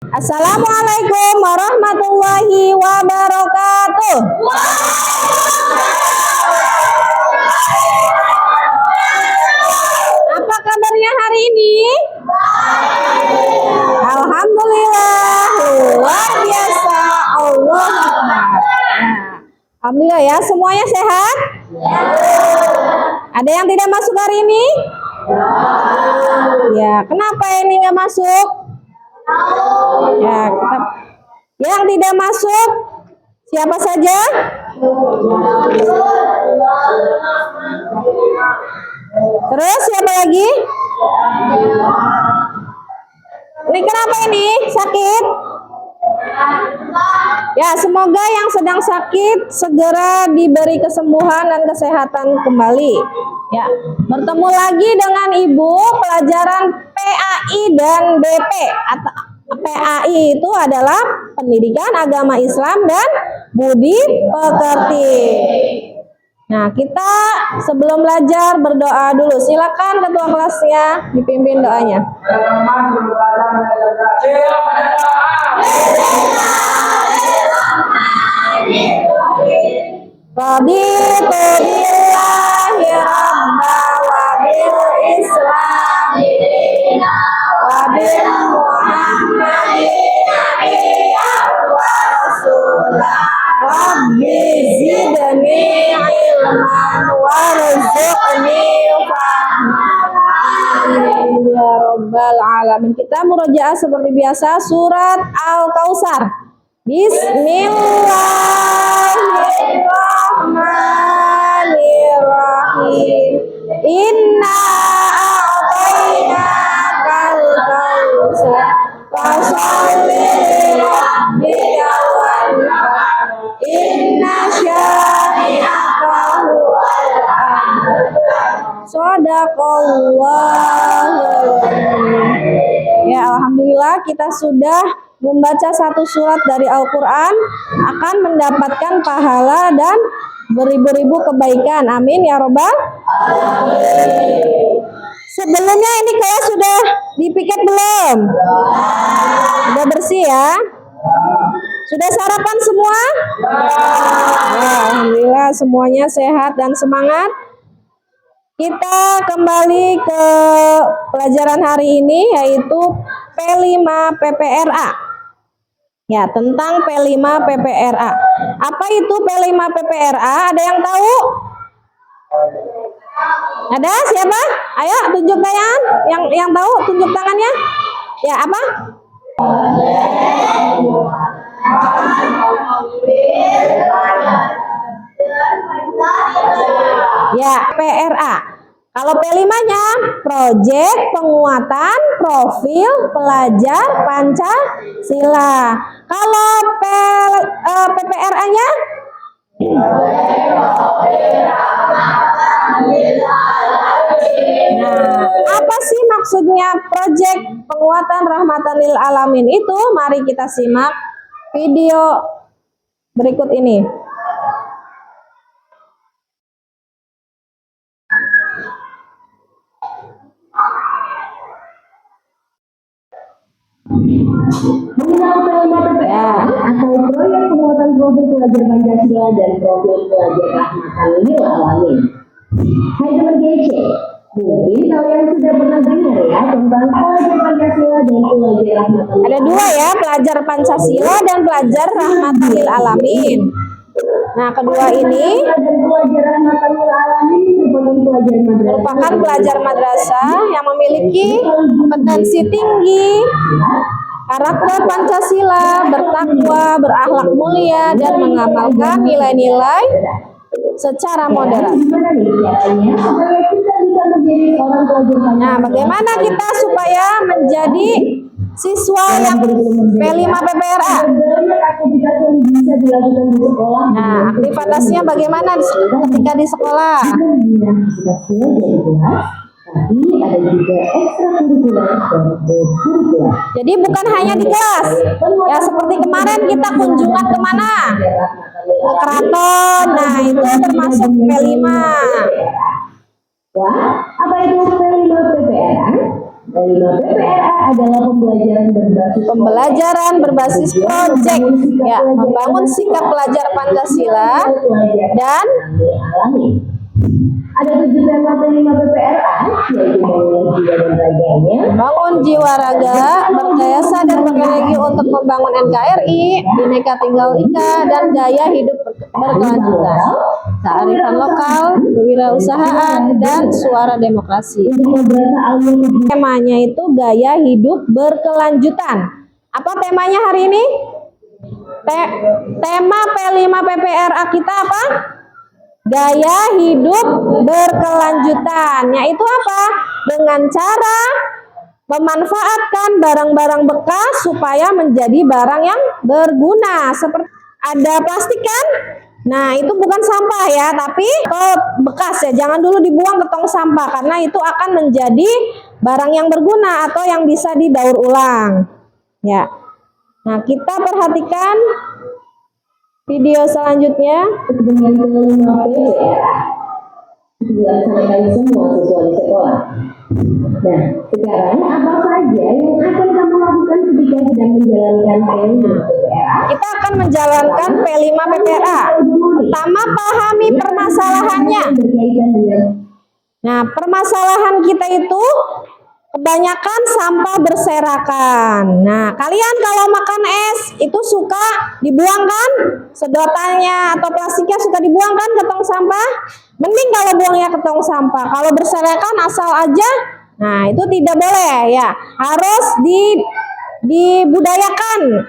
Assalamualaikum warahmatullahi wabarakatuh. Apa kabarnya hari ini? Alhamdulillah, luar biasa. Allah Akbar. Alhamdulillah ya, semuanya sehat? Ada yang tidak masuk hari ini? Ya, kenapa ini nggak masuk? Ya, yang tidak masuk siapa saja? Terus siapa lagi? Ini kenapa ini? Sakit? Ya, semoga yang sedang sakit segera diberi kesembuhan dan kesehatan kembali. Ya, bertemu lagi dengan Ibu pelajaran PAI dan BP. PAI itu adalah Pendidikan Agama Islam dan Budi Pekerti. Nah, kita sebelum belajar berdoa dulu. Silakan ketua kelasnya dipimpin doanya. Raditu billahi rabba wa bil islami dina wa bil muhammadin nabiyyan wa rasulah. Rabbi zidni ilman warzuqni fahman ya rabbal alamin. Kita murojaah seperti biasa surat Al-Kautsar. Bismillahirrahmanirrahim. Inna a'tainakal kautsar fasholli lirabbika wanhar. Inna syani'aka huwal abtar. Shadaqallahul azim. Ya, alhamdulillah kita sudah membaca satu surat dari Al-Quran akan mendapatkan pahala dan beribu-ribu kebaikan. Amin ya robbal alamin. Sebelumnya ini kelas sudah dipiket belum? Sudah bersih ya? Sudah sarapan semua? Ya, alhamdulillah semuanya sehat dan semangat. Kita kembali ke pelajaran hari ini yaitu P5 PPRA. Ya, tentang P5 PPRA. Apa itu P5 PPRA? Ada yang tahu? Ada? Siapa? Ayo tunjuk tangan. Yang tahu tunjuk tangannya. Ya, apa? Ya, PRA. Kalau P5-nya, proyek penguatan profil pelajar Pancasila. Kalau PPRA-nya? Nah, apa sih maksudnya proyek penguatan rahmatan lil alamin itu? Mari kita simak video berikut ini. Mengenal P5 PPRA atau proyek penguatan profil pelajar Pancasila dan profil pelajar rahmatan lil alamin. Hai teman kece, mungkin kalian sudah pernah dengar ya tentang pelajar Pancasila dan pelajar rahmatan lil alamin. Ada dua ya, pelajar Pancasila dan pelajar rahmatan lil alamin. Nah, kedua ini merupakan pelajar madrasah yang memiliki kompetensi tinggi, karakter Pancasila, bertakwa, berakhlak mulia, dan mengamalkan nilai-nilai secara moderat. Nah, bagaimana kita supaya menjadi siswa yang P5 PPRA? Nah, aktivitasnya bagaimana ketika di sekolah? Tapi ada juga ekstrakurikuler dan kurikuler. Jadi bukan hanya di kelas. Ya, seperti kemarin kita kunjungan kemana? Ke keraton. Nah, itu termasuk P5. Wah, apa itu P5 PPRA? P5 PPRA adalah pembelajaran berbasis proyek, ya, membangun sikap pelajar Pancasila dan ada 7 tema P5 PPRA, yaitu bangun jiwa raga, berdaya sadar berenergi untuk membangun NKRI, Bhinneka Tunggal Ika, dan gaya hidup berkelanjutan, kearifan lokal, kewirausahaan, dan suara demokrasi. Temanya itu gaya hidup berkelanjutan. Apa temanya hari ini? Tema P5 PPRA kita apa? Gaya hidup berkelanjutan, yaitu apa? Dengan cara memanfaatkan barang-barang bekas supaya menjadi barang yang berguna. Seperti ada plastik kan? Nah, itu bukan sampah ya, tapi bekas ya. Jangan dulu dibuang ke tong sampah karena itu akan menjadi barang yang berguna atau yang bisa didaur ulang. Ya. Nah, kita perhatikan video selanjutnya. Dengan P5 PPRA dilaksanakan semua siswa di sekolah. Nah, sekarang apa saja yang akan kamu lakukan ketika sedang menjalankan P5 PPRA? Kita akan menjalankan P5 PPRA. Pertama, pahami permasalahannya. Nah, permasalahan kita itu kebanyakan sampah berserakan. Nah, kalian kalau makan es itu suka dibuang kan? Sedotannya atau plastiknya suka dibuang kan ke tong sampah? Mending kalau buangnya ke tong sampah. Kalau berserakan asal aja, nah itu tidak boleh ya. Harus dibudayakan.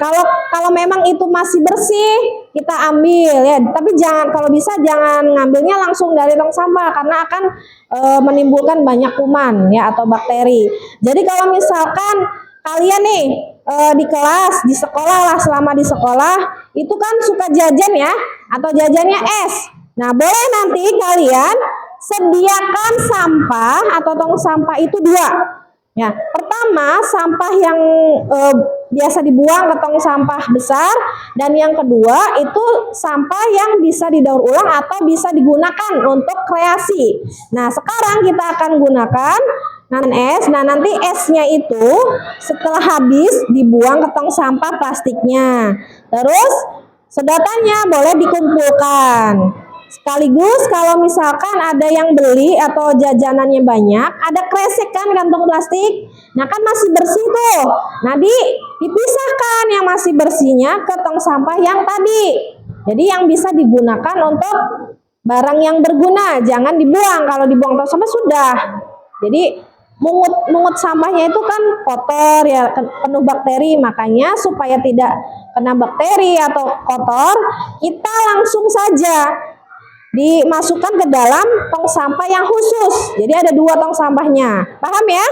Kalau memang itu masih bersih, kita ambil ya. Tapi jangan, kalau bisa jangan ngambilnya langsung dari tong sampah karena akan menimbulkan banyak kuman ya atau bakteri. Jadi kalau misalkan kalian nih di kelas, di sekolah lah, selama di sekolah itu kan suka jajan ya, atau jajannya es. Nah, boleh nanti kalian sediakan sampah atau tong sampah itu 2. Ya, pertama sampah yang biasa dibuang ke tong sampah besar, dan yang kedua itu sampah yang bisa didaur ulang atau bisa digunakan untuk kreasi. Nah, sekarang kita akan gunakan es. Nah, nanti esnya itu setelah habis dibuang ke tong sampah plastiknya. Terus sedotannya boleh dikumpulkan. Sekaligus kalau misalkan ada yang beli atau jajanannya banyak, ada kresek kan kantong plastik, nah kan masih bersih tuh. Nah dipisahkan yang masih bersihnya ke tong sampah yang tadi. Jadi yang bisa digunakan untuk barang yang berguna, jangan dibuang. Kalau dibuang tong sampah sudah. Jadi mungut sampahnya itu kan kotor ya, penuh bakteri, makanya supaya tidak kena bakteri atau kotor, kita langsung saja dimasukkan ke dalam tong sampah yang khusus. Jadi ada 2 tong sampahnya. Paham ya?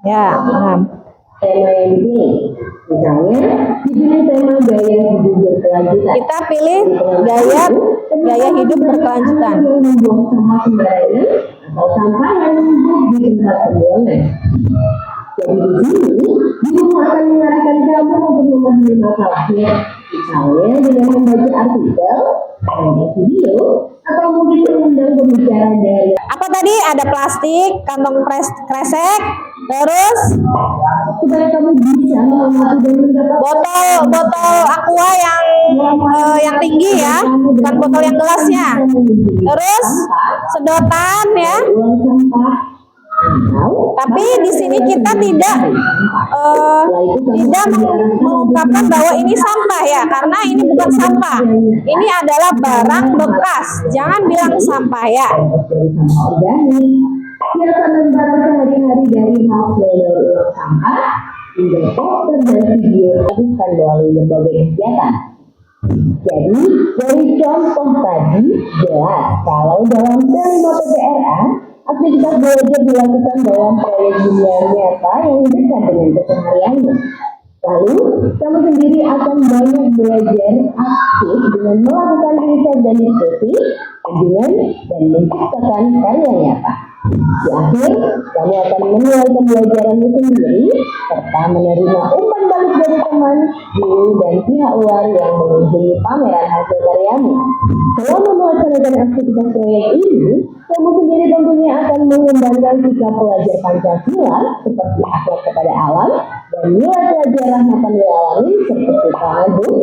Ya, paham. Tema yang dipilih, misalnya dipilih tema gaya hidup berkelanjutan. Kita pilih gaya hidup berkelanjutan. Yang membuang sampah sembarangan atau sampah yang menumpuk di tempat pembuangan. Jadi di sini, buku akan mengarahkan kamu untuk memahami masalahnya. Misalnya dengan membaca artikel, menonton video, atau mungkin mengundang pembicara dari. Apa tadi? Ada plastik, kantong kresek, terus supaya kamu bisa mengamati dan mendapat botol aqua yang tinggi ya, bukan botol yang gelasnya. Terus sedotan ya. Tapi di sini kita tidak mengungkapkan bahwa ini sampah ya, karena ini bukan sampah. Ini adalah barang bekas. Jangan bilang sampah ya. Biasakan barang sehari-hari dari hasil daur ulang sampah hingga poster dan video lakukan melalui berbagai kegiatan. Jadi dari contoh tadi jelas kalau dalam P5 PPRA aktivitas belajar dilakukan dalam proyek dunia nyata yang dekat dengan kesehariannya. Lalu, kamu sendiri akan banyak belajar aktif dengan melakukan riset dan diskusi, kajian, dan menciptakan karya nyata. Di akhir, kamu akan menuai pembelajaranmu sendiri serta menerima umpan balik dari teman, guru, dan pihak luar yang mengunjungi pameran hasil karyamu. Selama melaksanakan aktivitas proyek ini, kamu sendiri tentunya akan mengembangkan sikap pelajar Pancasila seperti akhlak kepada alam dan nilai pelajar rahmatan lil alamin seperti tamadun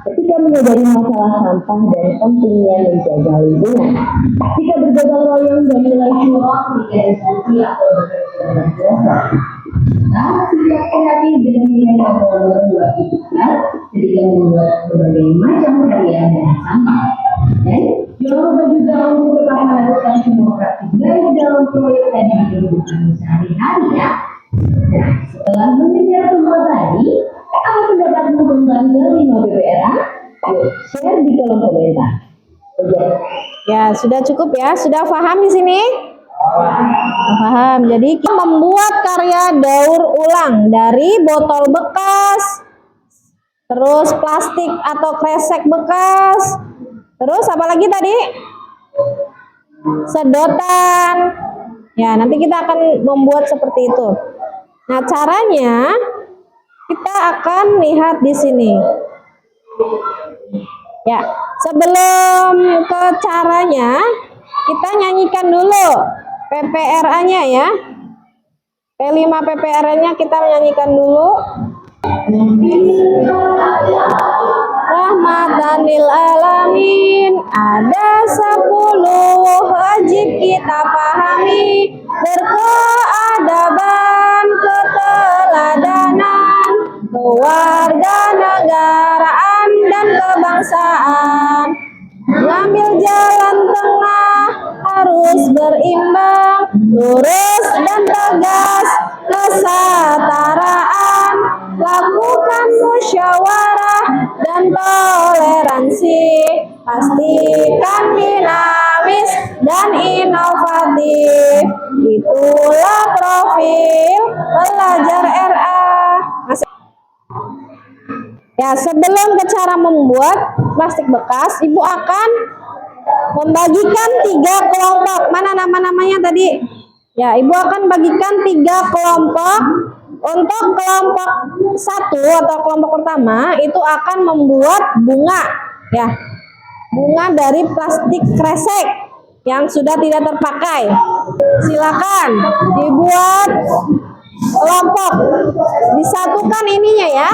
ketika menyadari masalah sampah dan pentingnya menjaga lingkungan. Jika bergotong royong dan nilai syukur, organisasi atau bekerja kelompok. Nah, sikap kreatif dan nilai kontrol dua itu ketika membuat berbagai macam karya dari sampah. Dan jangan lupa juga untuk tetap melakukan semua praktik baik dalam proyek dan kehidupan sehari-hari ya. Nah, setelah mendengar semua tadi, apa pendapatmu tentang kelima PPRA? Yuk, share di kolom komentar. Ya, sudah cukup ya. Sudah paham di sini? Paham. Jadi kita membuat karya daur ulang dari botol bekas, terus plastik atau kresek bekas, terus apa lagi tadi? Sedotan. Ya, nanti kita akan membuat seperti itu. Nah, caranya kita akan lihat di sini. Ya, sebelum ke caranya, kita nyanyikan dulu PPRA-nya ya. P5 PPRA-nya kita nyanyikan dulu. Rahmatan lil alamin, ada 10 wajib kita pahami, berkeadaban, keteladanan, kewarganegaraan dan kebangsaan. Mengambil jalan tengah harus berimbang, lurus dan tegas, kesetaraan, lakukan musyawarah dan toleransi, pastikan dinamis dan inovatif. Itulah profil pelajar RA. Ya, sebelum ke cara membuat plastik bekas, Ibu akan membagikan 3 kelompok. Mana nama-namanya tadi? Ya, Ibu akan bagikan 3 kelompok. Untuk kelompok 1 atau kelompok pertama itu akan membuat bunga, ya, bunga dari plastik kresek yang sudah tidak terpakai. Silakan dibuat kelompok, disatukan ininya ya.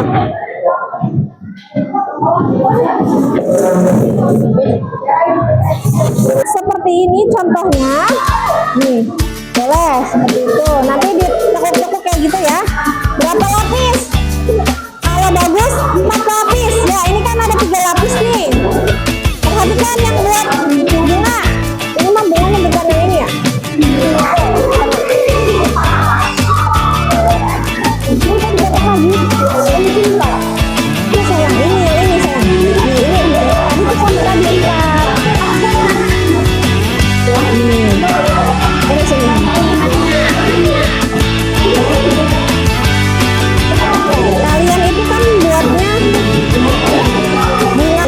Seperti ini contohnya, nih, boleh seperti itu. Nanti ditekuk-tekuk kayak gitu ya. Berapa lapis? Kalau bagus 4 lapis. Ya, ini kan ada 3 lapis nih. Perhatikan yang buat bunga. Ini mah bunganya bukan yang ini ya. Ini kan jatuh lagi. Ini Pak. Ini sayang, ini sayang. Ini tuh kontra diikat. Ini sini. Kalian itu kan buatnya bunga.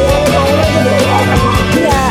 Iya.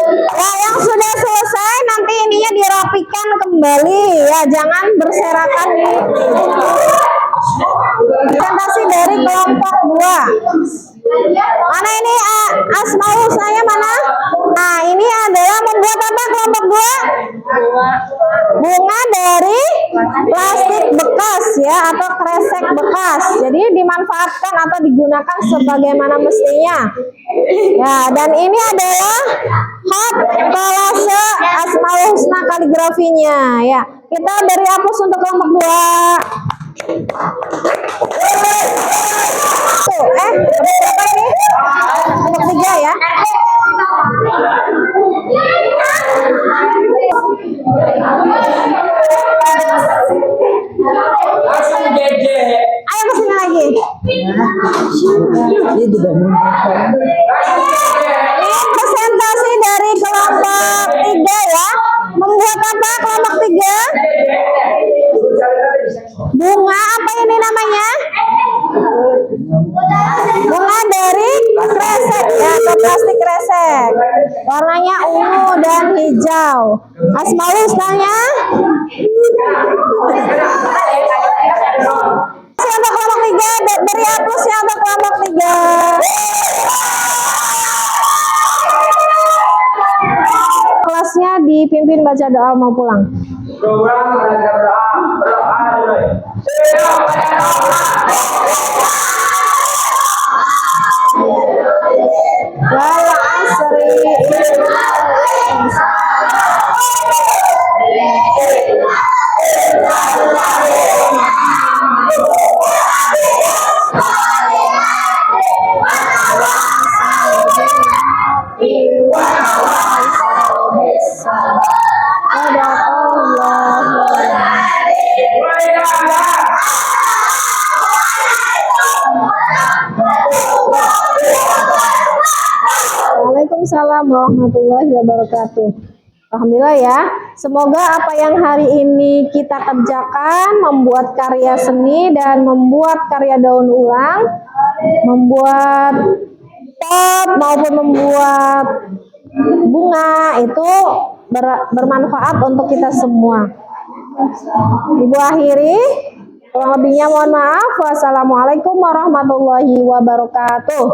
Ya, yang sudah selesai nanti ininya dirapikan kembali ya, jangan berserakan di presentasi dari kelompok 2. Mana ini asmaul husnanya mana? Nah, ini adalah membuat apa kelompok 2? Bunga dari plastik bekas ya, atau kresek bekas. Jadi dimanfaatkan atau digunakan sebagaimana mestinya. Ya, dan ini adalah hot kolase asmaul husna kaligrafinya ya. Kita beri aplaus untuk kelompok 2. Tuh, berapa ini? Kelompok 3 ya. Ayo kesini lagi. Ini presentasi dari kelompok 3 ya. Membuat apa kelompok 3? Bunga apa ini namanya? Bunga dari kresek ya, atau plastik kresek. Warnanya ungu dan hijau. Asmaul husnanya? Untuk kelompok 3, beri aplausnya untuk kelompok 3. Kelasnya dipimpin baca doa mau pulang. Wal asri. Waalaikumsalam warahmatullahi wabarakatuh. Alhamdulillah ya. Semoga apa yang hari ini kita kerjakan, membuat karya seni dan membuat karya daun ulang, membuat pot maupun membuat bunga itu bermanfaat untuk kita semua. Ibu akhiri, kurang lebihnya mohon maaf. Wassalamualaikum warahmatullahi wabarakatuh.